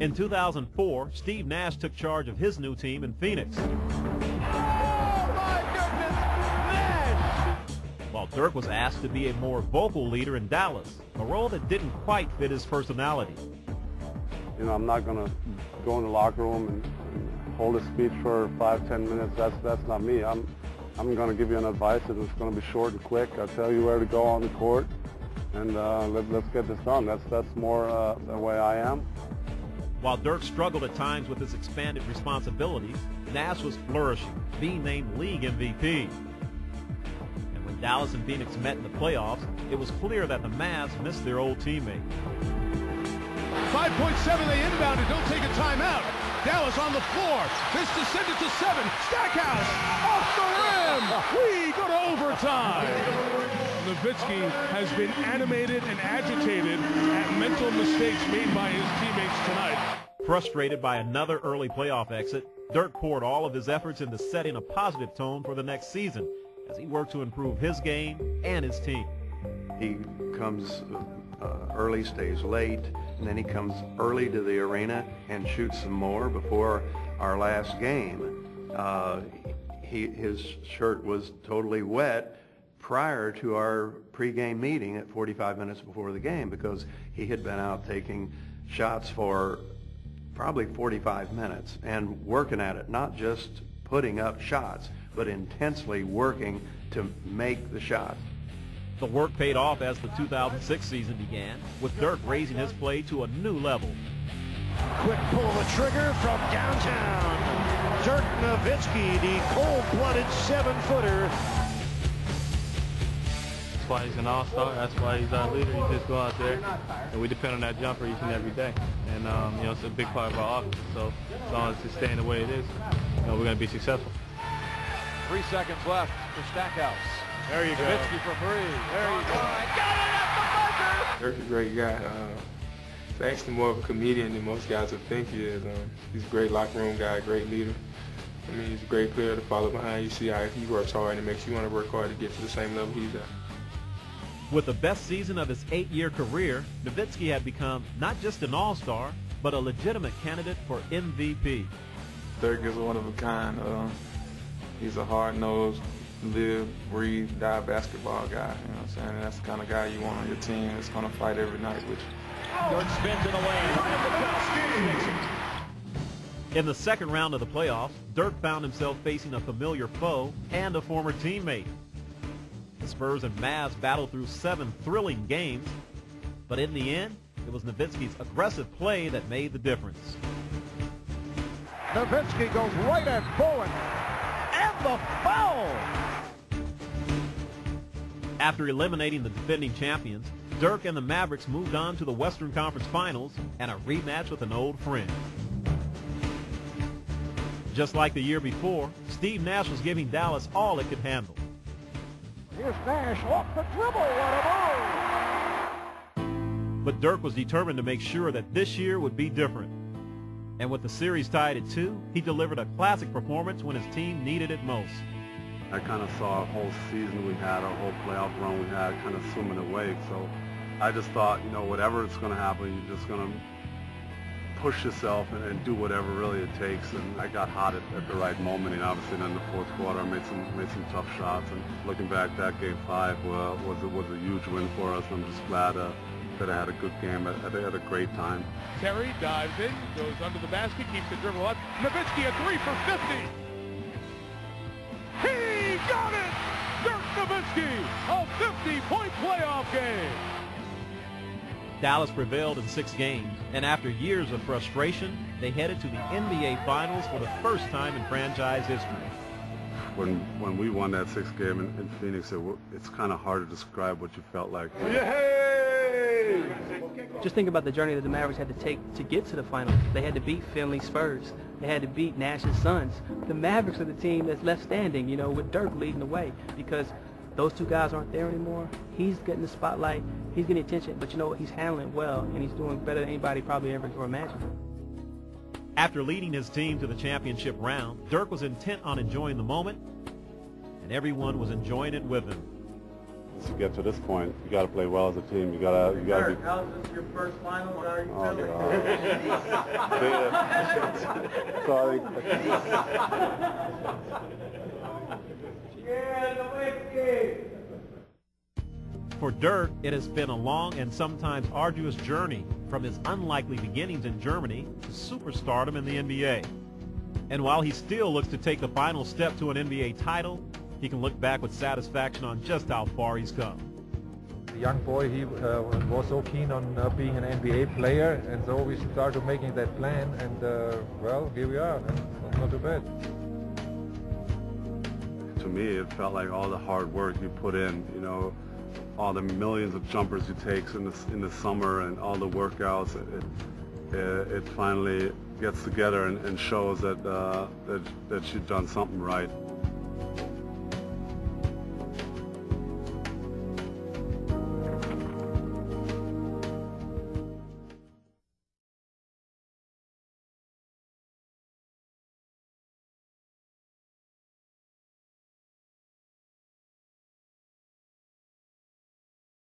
In 2004, Steve Nash took charge of his new team in Phoenix. Oh, my goodness, Nash! While Dirk was asked to be a more vocal leader in Dallas, a role that didn't quite fit his personality. You know, I'm not going to go in the locker room and hold a speech for 5-10 minutes. That's not me. I'm going to give you an advice, and it's going to be short and quick. I'll tell you where to go on the court, and let's get this done. That's more the way I am. While Dirk struggled at times with his expanded responsibilities, Nash was flourishing, being named league MVP. And when Dallas and Phoenix met in the playoffs, it was clear that the Mavs missed their old teammate. 5.7, they inbounded, don't take a timeout. Dallas on the floor, this descended to 7, Stackhouse, off the rim, we go to overtime. Nowitzki has been animated and agitated at mental mistakes made by his teammates tonight. Frustrated by another early playoff exit, Dirk poured all of his efforts into setting a positive tone for the next season as he worked to improve his game and his team. He comes early, stays late, and then he comes early to the arena and shoots some more before our last game. His shirt was totally wet prior to our pregame meeting at 45 minutes before the game because he had been out taking shots for probably 45 minutes and working at it, not just putting up shots, but intensely working to make the shot. The work paid off as the 2006 season began, with Dirk raising his play to a new level. Quick pull of the trigger from downtown. Dirk Nowitzki, the cold-blooded 7-footer. That's why he's an all-star. That's why he's our leader. He just go out there, and we depend on that jumper each and every day. And you know, it's a big part of our offense. So as long as it's staying the way it is, you know, we're going to be successful. 3 seconds left for Stackhouse. There you go. Nowitzki for 3. There you go. Got it at the buzzer! Dirk's a great guy. He's actually more of a comedian than most guys would think he is. He's a great locker room guy, great leader. I mean, he's a great player to follow behind. You see how he works hard, and it makes you want to work hard to get to the same level he's at. With the best season of his 8-year career, Nowitzki had become not just an all-star, but a legitimate candidate for MVP. Dirk is one of a kind. He's a hard-nosed, live, breathe, die basketball guy. You know what I'm saying? And that's the kind of guy you want on your team that's going to fight every night with you. Dirk spins in the lane. In the second round of the playoffs, Dirk found himself facing a familiar foe and a former teammate. The Spurs and Mavs battled through 7 thrilling games, but in the end, it was Nowitzki's aggressive play that made the difference. Nowitzki goes right at Bowen, and the foul! After eliminating the defending champions, Dirk and the Mavericks moved on to the Western Conference Finals and a rematch with an old friend. Just like the year before, Steve Nash was giving Dallas all it could handle. Here's Nash off the dribble, what a move! But Dirk was determined to make sure that this year would be different. And with the series tied at 2, he delivered a classic performance when his team needed it most. I kind of saw a whole season we had, a whole playoff run we had, kind of swimming away. So I just thought, you know, whatever it's going to happen, you're just going to push yourself and do whatever really it takes. And I got hot at the right moment, and obviously then in the fourth quarter I made some tough shots. And looking back, that game 5 was a huge win for us. I'm just glad that I had a good game. I had a great time. Terry dives in, goes under the basket, keeps the dribble up. Nowitzki a 3 for 50. He got it! Dirk Nowitzki, a 50-point playoff game. Dallas prevailed in 6 games, and after years of frustration, they headed to the NBA Finals for the first time in franchise history. When we won that 6th game in Phoenix, it's kind of hard to describe what you felt like. Yay! Just think about the journey that the Mavericks had to take to get to the finals. They had to beat Finley Spurs. They had to beat Nash's Suns. The Mavericks are the team that's left standing, you know, with Dirk leading the way, because those 2 guys aren't there anymore. He's getting the spotlight. He's getting attention, but you know what? He's handling it well, and he's doing better than anybody probably ever could imagine. After leading his team to the championship round, Dirk was intent on enjoying the moment, and everyone was enjoying it with him. to get to this point. You got to play well as a team. You got to be. How's this your first final? How are you feeling? Sorry. For Dirk, it has been a long and sometimes arduous journey from his unlikely beginnings in Germany to superstardom in the NBA. And while he still looks to take the final step to an NBA title, he can look back with satisfaction on just how far he's come. The young boy, he was so keen on being an NBA player, and so we started making that plan, and well, here we are, and not too bad. To me, it felt like all the hard work you put in, you know, all the millions of jumpers you take in the summer and all the workouts, it finally gets together and shows that you've done something right.